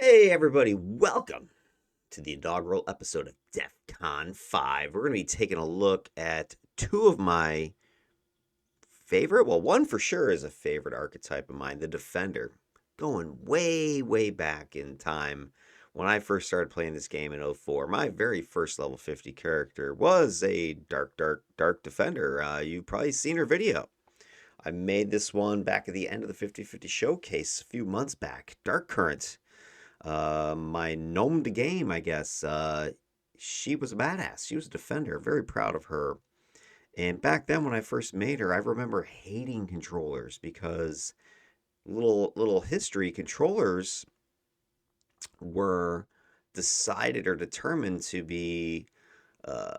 Hey everybody, welcome to the inaugural episode of Defcon 5. We're going to be taking a look at two of my favorite, well, one for sure is a favorite archetype of mine, the Defender. Going way, way back in time when I first started playing this game in '04. My very first level 50 character was a dark Defender. You've probably seen her video. I made this one back at the end of the 50/50 showcase a few months back. Dark Current, my gnome de game, I guess. She was a badass. She was a defender. Very proud of her. And back then, when I first made her, I remember hating controllers because little history controllers were decided or determined to be uh,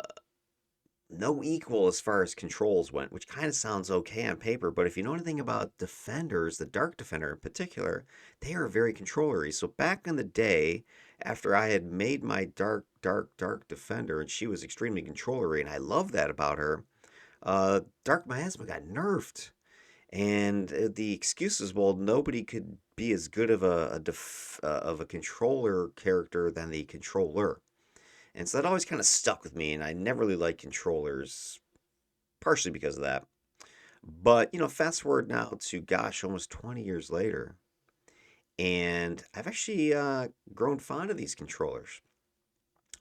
no equal as far as controls went, which kind of sounds okay on paper, but if you know anything about defenders, the Dark Defender in particular, they are very controllery. So back in the day, after I had made my Dark Defender, and she was extremely controllery, and I love that about her, Dark Miasma got nerfed. And the excuses, well, nobody could be as good of a controller character than the controller. And so that always kind of stuck with me, and I never really liked controllers, partially because of that. But, fast forward now to, gosh, almost 20 years later, and I've actually grown fond of these controllers.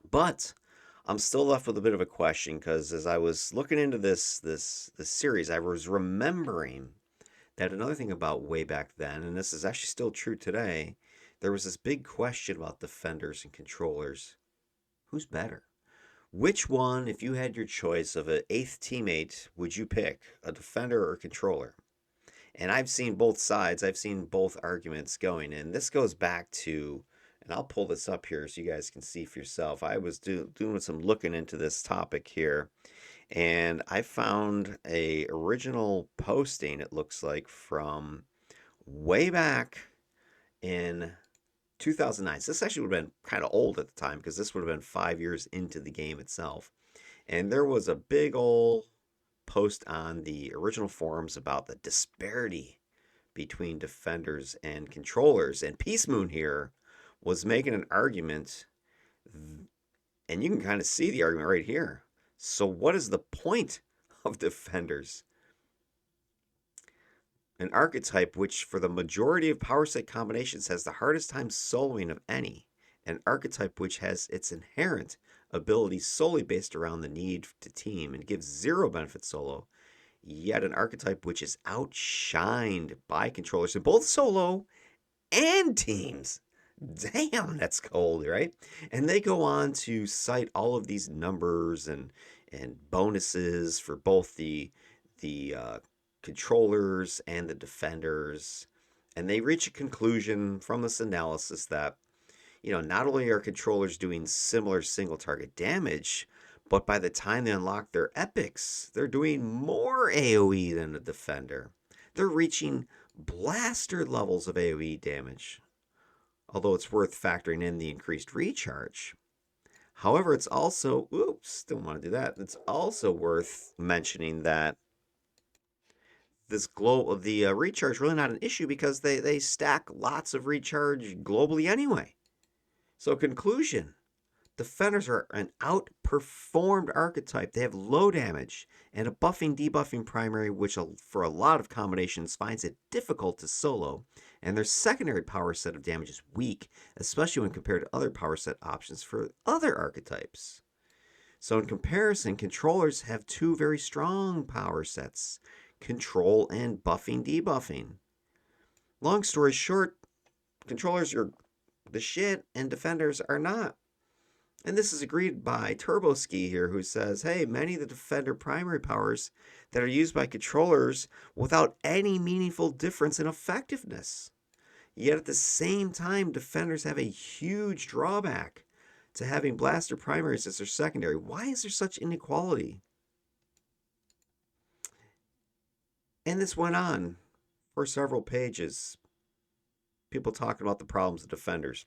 But I'm still left with a bit of a question because as I was looking into this series, I was remembering that another thing about way back then, and this is actually still true today, there was this big question about defenders and controllers. Who's better? Which one, if you had your choice of an eighth teammate, would you pick? A defender or a controller? And I've seen both sides. I've seen both arguments going. And this goes back to, and I'll pull this up here so you guys can see for yourself. I was doing some looking into this topic here. And I found a original posting, it looks like, from way back in 2009. So this actually would have been kind of old at the time because this would have been 5 years into the game itself. And there was a big old post on the original forums about the disparity between defenders and controllers. And Peace Moon here was making an argument, and you can kind of see the argument right here. So, what is the point of defenders? An archetype which, for the majority of power set combinations, has the hardest time soloing of any. An archetype which has its inherent abilities solely based around the need to team and gives zero benefit solo. Yet an archetype which is outshined by controllers in both solo and teams. Damn, that's cold, right? And they go on to cite all of these numbers and bonuses for both the controllers and the defenders, and they reach a conclusion from this analysis that not only are controllers doing similar single target damage, but by the time they unlock their epics, they're doing more AoE than a defender. They're reaching blaster levels of AoE damage, although it's worth factoring in the increased recharge. However, it's also, oops, don't want to do that. It's also worth mentioning that the recharge really not an issue because they stack lots of recharge globally anyway. So conclusion, defenders are an outperformed archetype. They have low damage and a buffing debuffing primary, which for a lot of combinations finds it difficult to solo, and their secondary power set of damage is weak, especially when compared to other power set options for other archetypes. So in comparison, controllers have two very strong power sets, control and buffing debuffing. Long story short, controllers are the shit and defenders are not. And this is agreed by Turboski here, who says, hey, many of the defender primary powers that are used by controllers without any meaningful difference in effectiveness. Yet at the same time, defenders have a huge drawback to having blaster primaries as their secondary. Why is there such inequality? And this went on for several pages. People talking about the problems of defenders.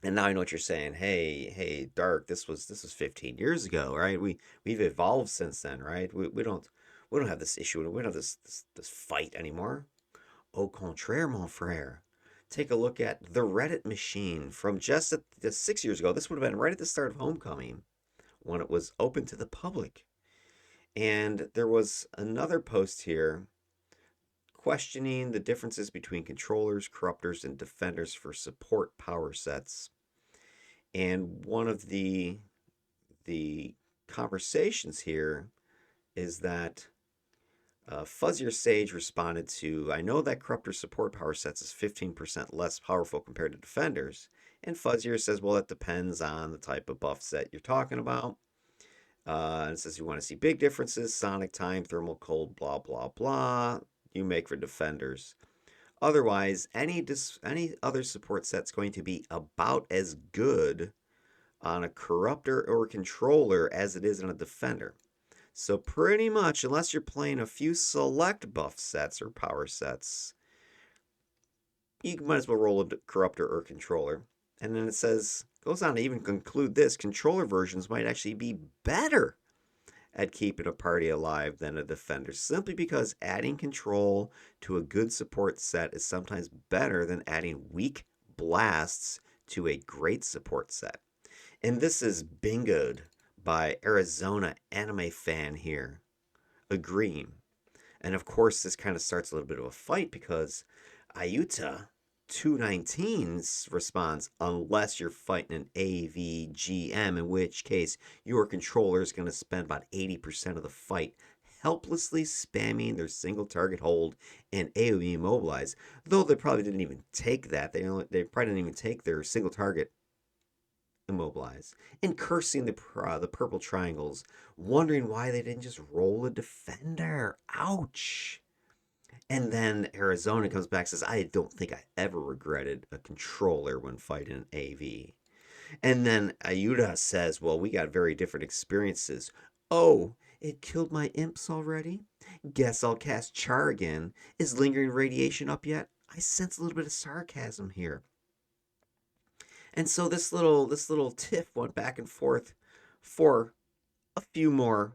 And now I know what you're saying. Hey, Dark, this was 15 years ago, right? We've evolved since then, right? We don't have this issue. We don't have this fight anymore. Au contraire, mon frère. take a look at the Reddit machine from just 6 years ago. This would have been right at the start of Homecoming when it was open to the public. And there was another post here questioning the differences between controllers, corruptors, and defenders for support power sets. And one of the conversations here is that Fuzzier Sage responded to, I know that Corruptor support power sets is 15% less powerful compared to Defenders. And Fuzzier says, well, it depends on the type of buff set you're talking about. And it says you want to see big differences, sonic time, thermal cold, blah, blah, blah. You make for Defenders. Otherwise, any other support set's going to be about as good on a Corruptor or Controller as it is on a Defender. So pretty much, unless you're playing a few select buff sets or power sets, you might as well roll a Corruptor or Controller. And then it goes on to even conclude this, Controller versions might actually be better at keeping a party alive than a Defender, simply because adding control to a good support set is sometimes better than adding weak blasts to a great support set. And this is bingoed by Arizona anime fan here, agreeing. And of course, this kind of starts a little bit of a fight because Ayuta 219 responds, unless you're fighting an AVGM, in which case your controller is going to spend about 80% of the fight helplessly spamming their single target hold and AoE immobilize. Though they probably didn't even take that. They probably didn't even take their single target immobilize, and cursing the purple triangles, wondering why they didn't just roll a defender. Ouch. And then Arizona comes back and says, I don't think I ever regretted a controller when fighting an AV. And then Ayuda says, well, we got very different experiences. Oh, it killed my imps already? Guess I'll cast Char again. Is lingering radiation up yet? I sense a little bit of sarcasm here. And so this little tiff went back and forth for a few more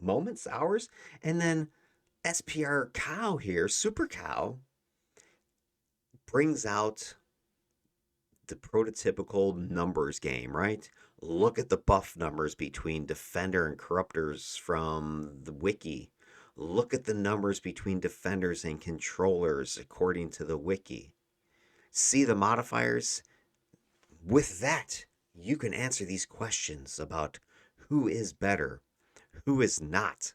moments, hours, and then SPR Cow here, Super Cow, brings out the prototypical numbers game, right? Look at the buff numbers between Defender and Corruptors from the wiki. Look at the numbers between Defenders and Controllers according to the wiki. See the modifiers? With that, you can answer these questions about who is better, who is not.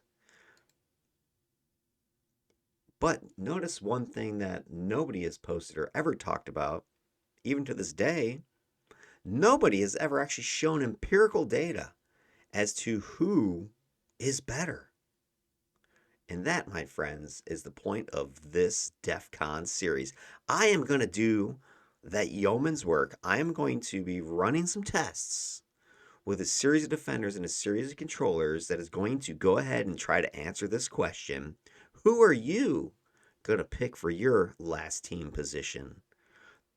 But notice one thing that nobody has posted or ever talked about, even to this day. Nobody has ever actually shown empirical data as to who is better. And that, my friends, is the point of this Defcon series. I am going to do that yeoman's work. I am going to be running some tests with a series of defenders and a series of controllers that is going to go ahead and try to answer this question. Who are you going to pick for your last team position?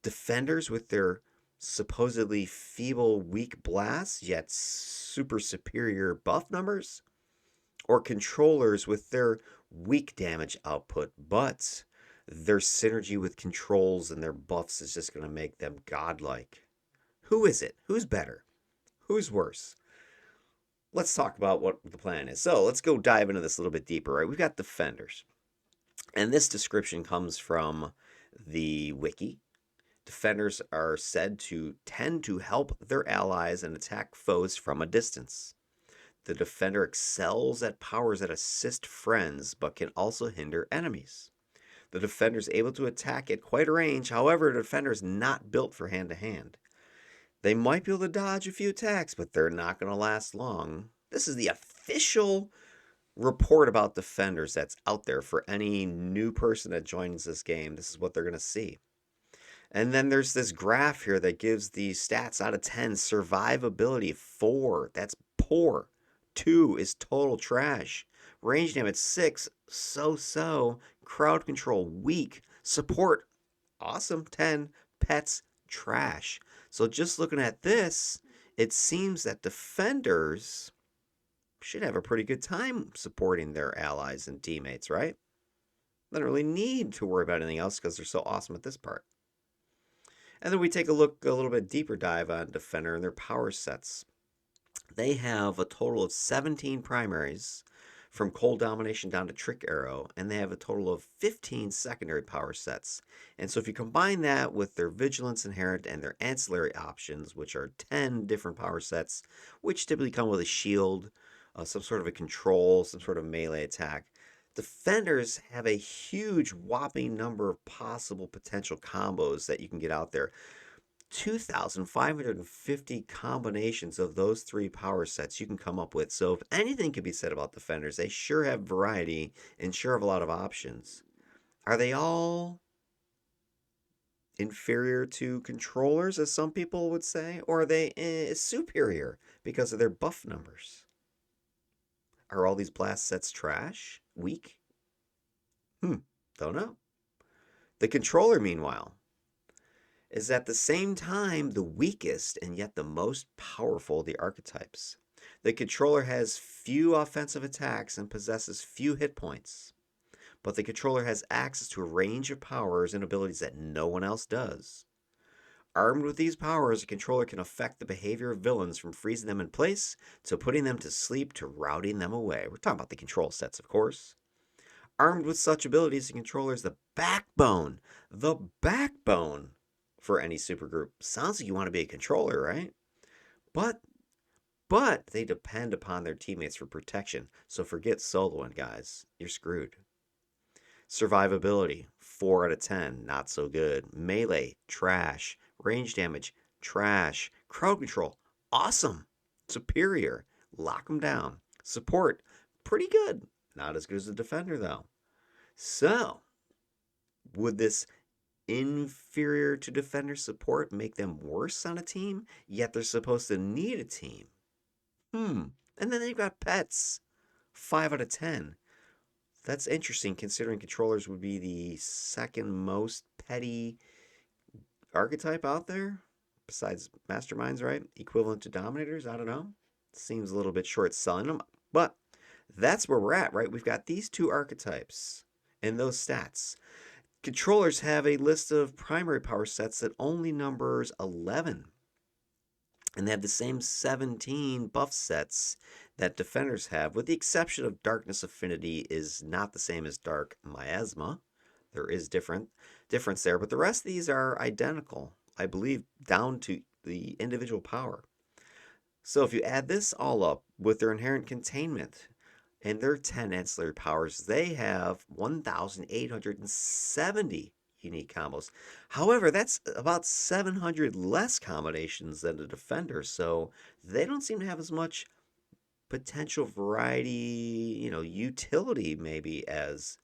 Defenders with their supposedly feeble, weak blasts, yet super superior buff numbers? Or controllers with their weak damage output, but their synergy with controls and their buffs is just going to make them godlike? Who is it? Who's better? Who's worse? Let's talk about what the plan is. So let's go dive into this a little bit deeper, right? We've got defenders. And this description comes from the wiki. Defenders are said to tend to help their allies and attack foes from a distance. The defender excels at powers that assist friends, but can also hinder enemies. The defender is able to attack at quite a range. However, the defender is not built for hand-to-hand. They might be able to dodge a few attacks, but they're not going to last long. This is the official report about defenders that's out there for any new person that joins this game. This is what they're going to see. And then there's this graph here that gives the stats out of 10. Survivability, 4. That's poor. 2 is total trash. Range damage, 6. So-so. Crowd control, weak. Support, awesome. 10. Pets, trash. So just looking at this, it seems that defenders should have a pretty good time supporting their allies and teammates, right? They don't really need to worry about anything else because they're so awesome at this part. And then we take a look, a little bit deeper dive on Defender and their power sets. They have a total of 17 primaries from Cold Domination down to Trick Arrow, and they have a total of 15 secondary power sets. And so if you combine that with their Vigilance Inherent and their ancillary options, which are 10 different power sets, which typically come with a shield, some sort of a control, some sort of melee attack, defenders have a huge whopping number of possible potential combos that you can get out there. 2,550 combinations of those three power sets you can come up with. So if anything can be said about defenders, they sure have variety and sure have a lot of options. Are they all inferior to controllers, as some people would say, or are they superior because of their buff numbers? Are all these blast sets trash? Weak? Don't know. The controller, meanwhile, is at the same time the weakest and yet the most powerful of the archetypes. The controller has few offensive attacks and possesses few hit points, but the controller has access to a range of powers and abilities that no one else does. Armed with these powers, a controller can affect the behavior of villains from freezing them in place to putting them to sleep to routing them away. We're talking about the control sets, of course. Armed with such abilities, the controller is the backbone for any supergroup. Sounds like you want to be a controller, right? But they depend upon their teammates for protection. So forget soloing, guys. You're screwed. Survivability, 4 out of 10, not so good. Melee, trash. Range damage, trash. Crowd control, awesome. Superior, lock them down. Support, pretty good. Not as good as the defender, though. So, would this inferior to defender support make them worse on a team? Yet they're supposed to need a team. And then they've got pets, 5 out of 10. That's interesting considering controllers would be the second most petty archetype out there, besides masterminds, right? Equivalent to dominators, I don't know. Seems a little bit short selling them, but that's where we're at, right? We've got these two archetypes and those stats. Controllers have a list of primary power sets that only numbers 11. And they have the same 17 buff sets that defenders have, with the exception of Darkness Affinity is not the same as Dark Miasma. There is difference there, but the rest of these are identical, I believe, down to the individual power. So if you add this all up with their inherent containment and their 10 ancillary powers, they have 1,870 unique combos. However, that's about 700 less combinations than the defender, so they don't seem to have as much potential variety, utility maybe as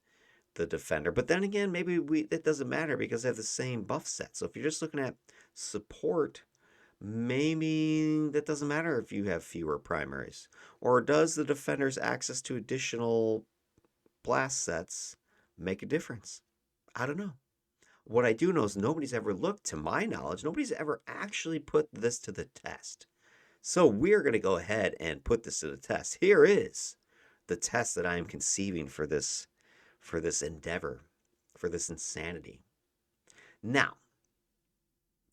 the defender. But then again, maybe it doesn't matter because they have the same buff set. So if you're just looking at support, maybe that doesn't matter if you have fewer primaries. Or does the defender's access to additional blast sets make a difference? I don't know. What I do know is nobody's ever looked, to my knowledge, nobody's ever actually put this to the test. So we're going to go ahead and put this to the test. Here is the test that I am conceiving for this endeavor, for this insanity. Now,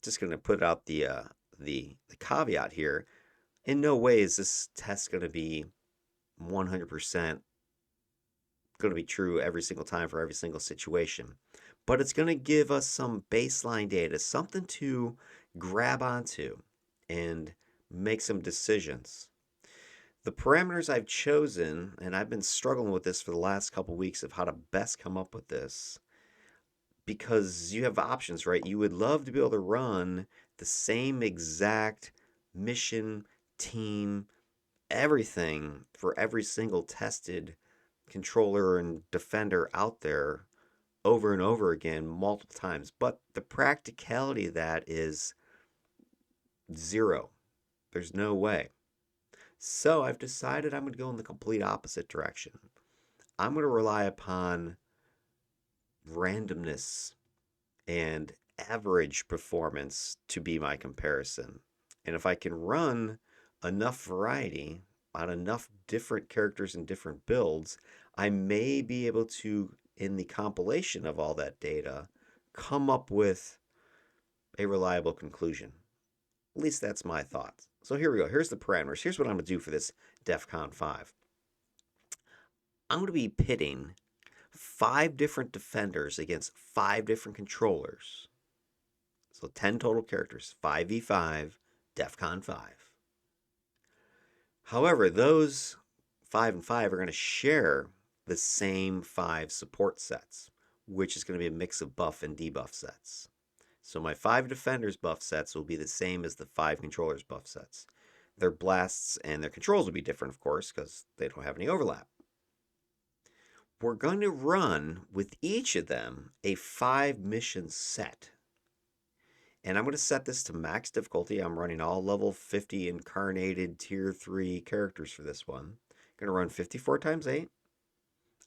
just going to put out the caveat here. In no way is this test going to be 100% going to be true every single time for every single situation. But it's going to give us some baseline data, something to grab onto and make some decisions. The parameters I've chosen, and I've been struggling with this for the last couple weeks of how to best come up with this, because you have options, right? You would love to be able to run the same exact mission, team, everything for every single tested controller and defender out there over and over again multiple times. But the practicality of that is zero. There's no way. So I've decided I'm going to go in the complete opposite direction. I'm going to rely upon randomness and average performance to be my comparison. And if I can run enough variety on enough different characters and different builds, I may be able to, in the compilation of all that data, come up with a reliable conclusion. At least that's my thoughts. So here we go. Here's the parameters. Here's what I'm going to do for this Defcon 5. I'm going to be pitting 5 different defenders against 5 different controllers. So 10 total characters, 5v5, Defcon 5. However, those 5 and 5 are going to share the same 5 support sets, which is going to be a mix of buff and debuff sets. So my 5 defenders buff sets will be the same as the 5 controllers buff sets. Their blasts and their controls will be different, of course, because they don't have any overlap. We're going to run with each of them a 5 mission set. And I'm going to set this to max difficulty. I'm running all level 50 incarnated tier 3 characters for this one. I'm going to run 54 times 8.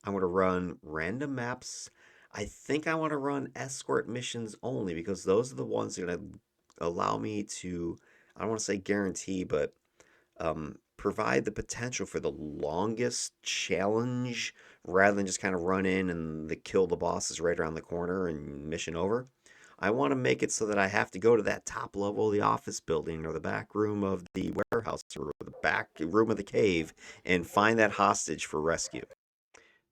I'm going to run random maps. I think I want to run escort missions only because those are the ones that are going to allow me to, I don't want to say guarantee, but provide the potential for the longest challenge rather than just kind of run in and kill the boss is right around the corner and mission over. I want to make it so that I have to go to that top level of the office building or the back room of the warehouse or the back room of the cave and find that hostage for rescue.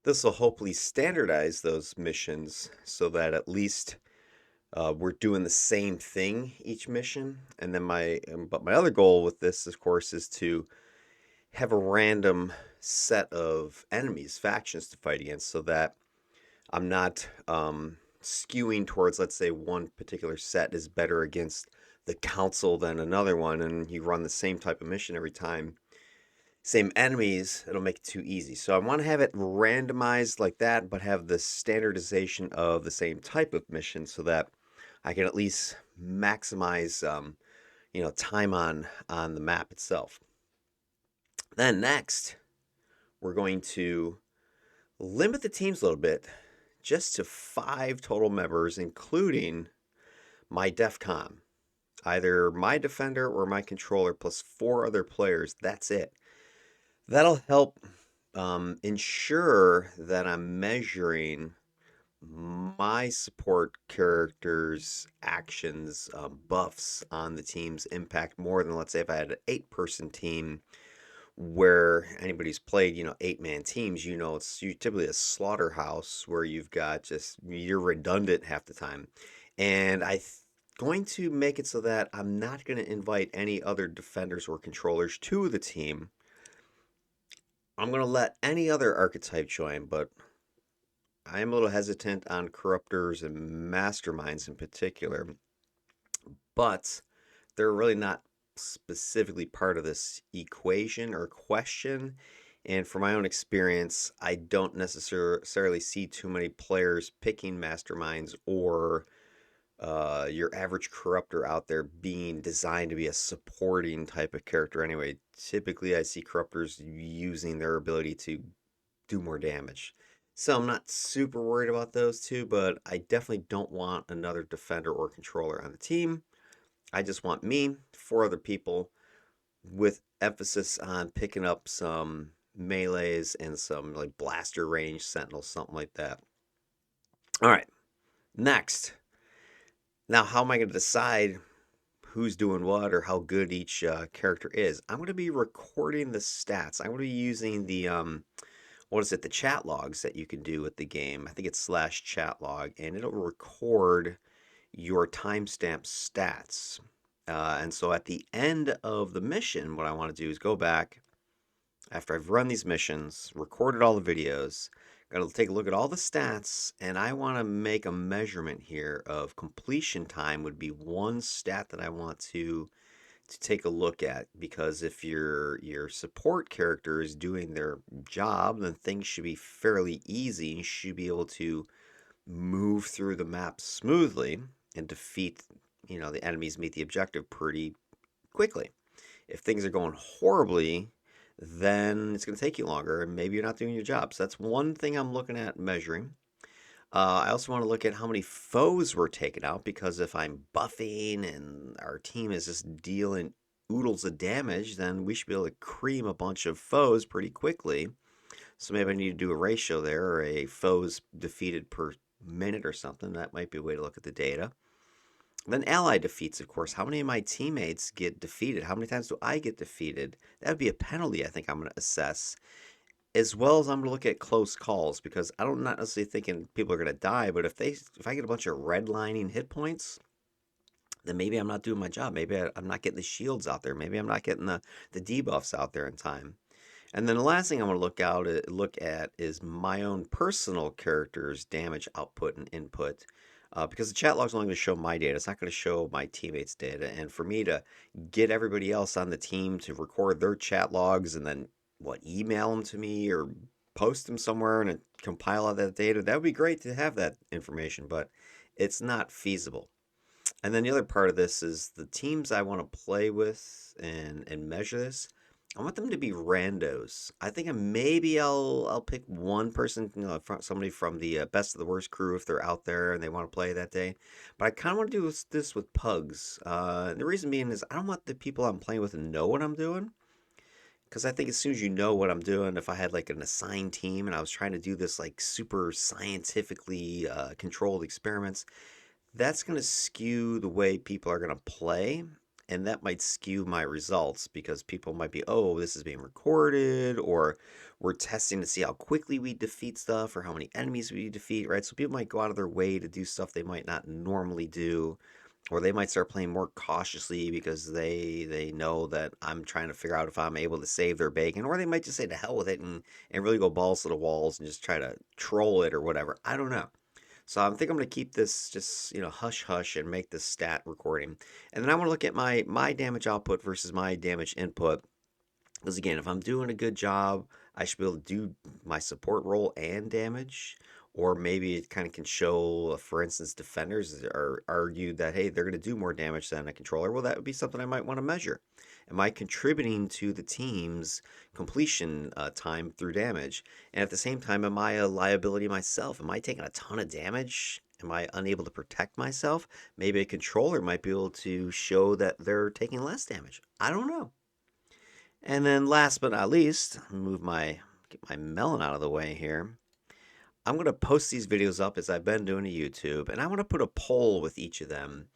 This will hopefully standardize those missions so that at least we're doing the same thing each mission. And then my other goal with this, of course, is to have a random set of enemies, factions to fight against, so that I'm not skewing towards, let's say, one particular set is better against the council than another one, and you run the same type of mission every time, same enemies, it'll make it too easy. So I want to have it randomized like that, but have the standardization of the same type of mission so that I can at least maximize time on the map itself. Then next, we're going to limit the teams a little bit just to 5 total members, including my Defcon. Either my defender or my controller plus 4 other players. That's it. That'll help ensure that I'm measuring my support characters' actions, buffs on the team's impact more than, let's say, if I had an 8-person team where anybody's played, 8-man teams, it's typically a slaughterhouse where you've got you're redundant half the time. And going to make it so that I'm not going to invite any other defenders or controllers to the team. I'm going to let any other archetype join, but I am a little hesitant on corruptors and masterminds in particular. But they're really not specifically part of this equation or question. And from my own experience, I don't necessarily see too many players picking masterminds or your average corruptor out there being designed to be a supporting type of character anyway. Typically, I see corruptors using their ability to do more damage. So I'm not super worried about those two, but I definitely don't want another defender or controller on the team. I just want me, 4 other people, with emphasis on picking up some melees and some like blaster range sentinels, something like that. All right, next. Now, how am I going to decide who's doing what or how good each character is? I'm going to be recording the stats. I'm going to be using the the chat logs that you can do with the game. I think it's /chat log, and it'll record your timestamp stats. And so at the end of the mission, what I want to do is go back after I've run these missions, recorded all the videos, got to take a look at all the stats, and I want to make a measurement here of completion time would be one stat that I want to take a look at, because if your support character is doing their job, then things should be fairly easy. You should be able to move through the map smoothly and defeat, the enemies, meet the objective pretty quickly. If things are going horribly, then it's going to take you longer and maybe you're not doing your job. So that's one thing I'm looking at measuring. I also want to look at how many foes were taken out, because if I'm buffing and our team is just dealing oodles of damage, then we should be able to cream a bunch of foes pretty quickly. So maybe I need to do a ratio there, or a foes defeated per minute or something. That might be a way to look at the data. Then ally defeats, of course. How many of my teammates get defeated? How many times do I get defeated? That would be a penalty I think I'm going to assess. As well as I'm going to look at close calls because I don't not necessarily thinking people are going to die, but if I get a bunch of redlining hit points, then maybe I'm not doing my job. Maybe I'm not getting the shields out there. Maybe I'm not getting the debuffs out there in time. And then the last thing I want to look at is my own personal character's damage output and input. Because the chat log's only going to show my data. It's not going to show my teammates' data. And for me to get everybody else on the team to record their chat logs and then email them to me or post them somewhere and compile all that data, that would be great to have that information, but it's not feasible. And then the other part of this is the teams I want to play with and measure this. I want them to be randos. I think maybe I'll pick one person, somebody from the best of the worst crew if they're out there and they want to play that day. But I kind of want to do this with pugs. The reason being is I don't want the people I'm playing with to know what I'm doing. Because I think as soon as you know what I'm doing, if I had like an assigned team and I was trying to do this like super scientifically controlled experiments, that's going to skew the way people are going to play. And that might skew my results because people might be, oh, this is being recorded, or we're testing to see how quickly we defeat stuff or how many enemies we defeat, right? So people might go out of their way to do stuff they might not normally do, or they might start playing more cautiously because they know that I'm trying to figure out if I'm able to save their bacon, or they might just say to hell with it and really go balls to the walls and just try to troll it or whatever. I don't know. So I think I'm going to keep this just, hush hush and make this stat recording. And then I want to look at my damage output versus my damage input. Because again, if I'm doing a good job, I should be able to do my support role and damage. Or maybe it kind of can show, for instance, defenders are argued that, hey, they're going to do more damage than a controller. Well, that would be something I might want to measure. Am I contributing to the team's completion time through damage? And at the same time, am I a liability myself? Am I taking a ton of damage? Am I unable to protect myself? Maybe a controller might be able to show that they're taking less damage. I don't know. And then last but not least, get my melon out of the way here. I'm going to post these videos up as I've been doing to YouTube, and I want to put a poll with each of them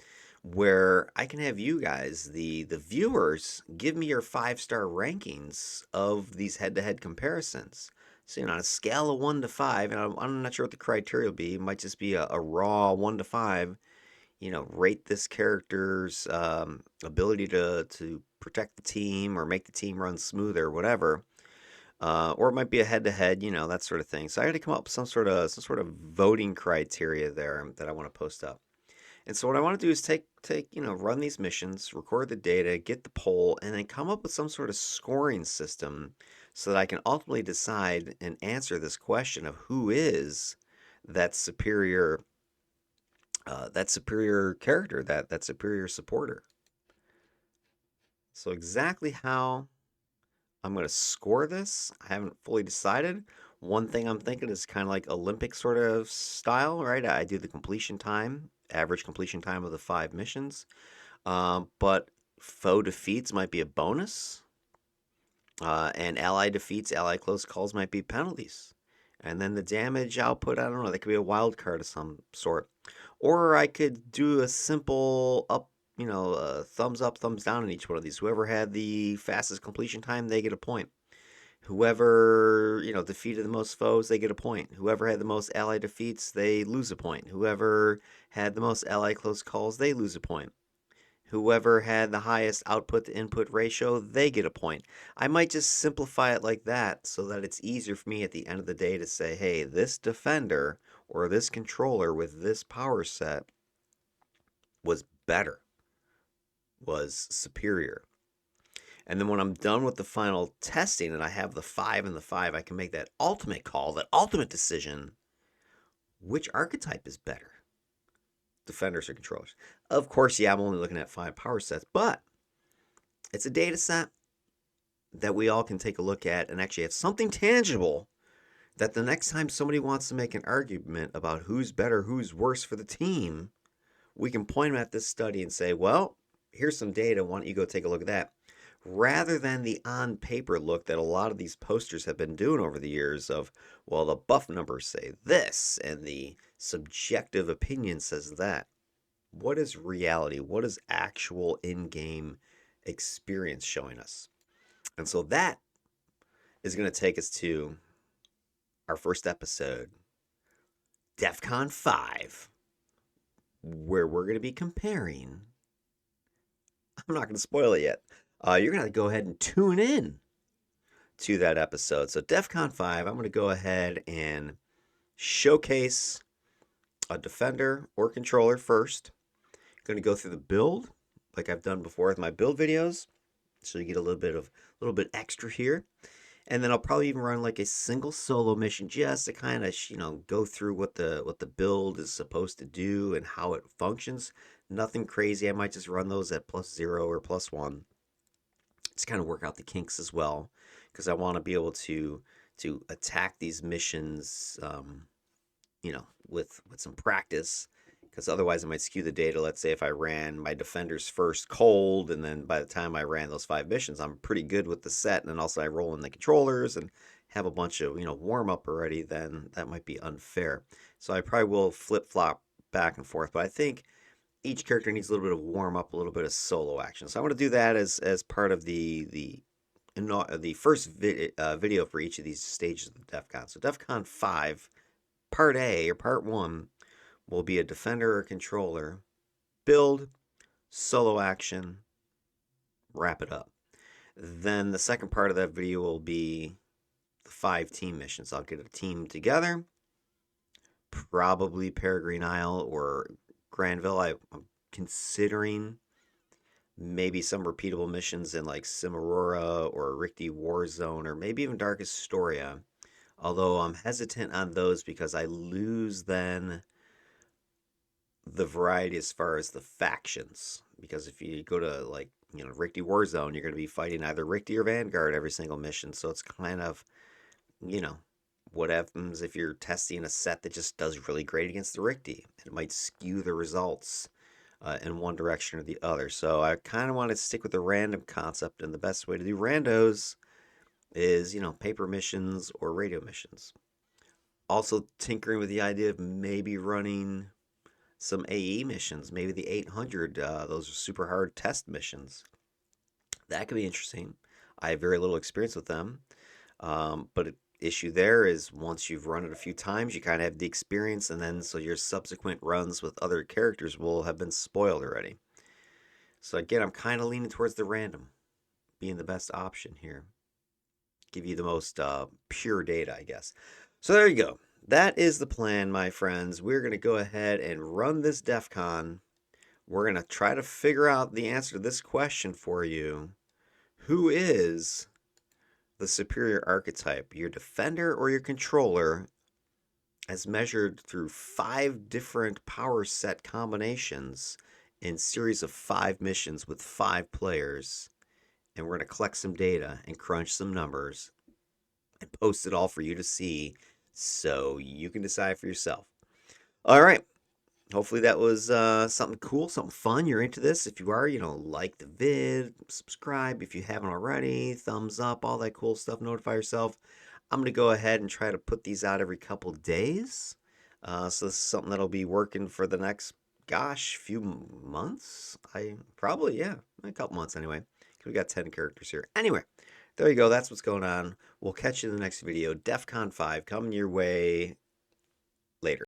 where I can have you guys, the viewers, give me your 5-star rankings of these head-to-head comparisons. So, on a scale of 1 to 5, and I'm not sure what the criteria will be, it might just be a raw 1 to 5, rate this character's ability to protect the team or make the team run smoother or whatever. Or it might be a head-to-head, that sort of thing. So I got to come up with some sort of voting criteria there that I want to post up. And so what I want to do is take run these missions, record the data, get the poll, and then come up with some sort of scoring system so that I can ultimately decide and answer this question of who is that superior character, that superior supporter. So exactly how I'm going to score this, I haven't fully decided. One thing I'm thinking is kind of like Olympic sort of style, right? I do the completion time, average completion time of the 5 missions. But foe defeats might be a bonus. And ally defeats, ally close calls might be penalties. And then the damage output, I don't know, that could be a wild card of some sort. Or I could do a simple up, thumbs up, thumbs down in each one of these. Whoever had the fastest completion time, they get a point. Whoever, defeated the most foes, they get a point. Whoever had the most ally defeats, they lose a point. Whoever had the most ally close calls, they lose a point. Whoever had the highest output to input ratio, they get a point. I might just simplify it like that so that it's easier for me at the end of the day to say, hey, this defender or this controller with this power set was better, was superior. And then when I'm done with the final testing and I have the 5 and the 5, I can make that ultimate call, that ultimate decision, which archetype is better? Defenders or controllers? Of course, yeah, I'm only looking at 5 power sets, but it's a data set that we all can take a look at and actually have something tangible that the next time somebody wants to make an argument about who's better, who's worse for the team, we can point them at this study and say, well, here's some data. Why don't you go take a look at that? Rather than the on-paper look that a lot of these posters have been doing over the years of, well, the buff numbers say this, and the subjective opinion says that. What is reality? What is actual in-game experience showing us? And so that is going to take us to our first episode, Defcon 5, where we're going to be comparing. I'm not going to spoil it yet. You're going to go ahead and tune in to that episode. So, Defcon 5, I'm going to go ahead and showcase a defender or controller first. Going to go through the build like I've done before with my build videos, so you get a little bit extra here. And then I'll probably even run like a single solo mission just to kind of go through what the build is supposed to do and how it functions. Nothing crazy. I might just run those at +0 or +1. Just kind of work out the kinks as well, because I want to be able to attack these missions, with some practice, because otherwise I might skew the data. Let's say if I ran my defenders first cold, and then by the time I ran those 5 missions, I'm pretty good with the set, and then also I roll in the controllers and have a bunch of warm up already, then that might be unfair. So I probably will flip flop back and forth, but I think each character needs a little bit of warm up, a little bit of solo action. So I'm going to do that as part of the first video for each of these stages of DEFCON. So DEFCON 5, Part A or Part 1 will be a defender or controller, build, solo action, wrap it up. Then the second part of that video will be the 5 team missions. I'll get a team together, probably Peregrine Isle or Granville. I'm considering maybe some repeatable missions in like Cimarora or Richte Warzone, or maybe even Darkest Historia. Although I'm hesitant on those because I lose then the variety as far as the factions. Because if you go to like Richte Warzone, you're going to be fighting either Richte or Vanguard every single mission. So it's kind of you know what happens if you're testing a set that just does really great against the Richte. It might skew the results in one direction or the other. So I kind of want to stick with the random concept, and the best way to do randos is paper missions or radio missions. Also tinkering with the idea of maybe running some AE missions, maybe the 800. Those are super hard test missions. That could be interesting. I have very little experience with them, but issue there is once you've run it a few times, you kind of have the experience, and then so your subsequent runs with other characters will have been spoiled already. So again, I'm kind of leaning towards the random being the best option here. Give you the most pure data, I guess. So there you go. That is the plan, my friends. We're going to go ahead and run this DEFCON. We're going to try to figure out the answer to this question for you. Who is the superior archetype, your defender or your controller, as measured through 5 different power set combinations in series of 5 missions with 5 players? And we're going to collect some data and crunch some numbers and post it all for you to see so you can decide for yourself. All right. Hopefully that was something cool, something fun. You're into this. If you are, like the vid, subscribe if you haven't already, thumbs up, all that cool stuff. Notify yourself. I'm going to go ahead and try to put these out every couple days. So this is something that'll be working for the next, few months. A couple months anyway. We got 10 characters here. Anyway, there you go. That's what's going on. We'll catch you in the next video. DEFCON 5 coming your way later.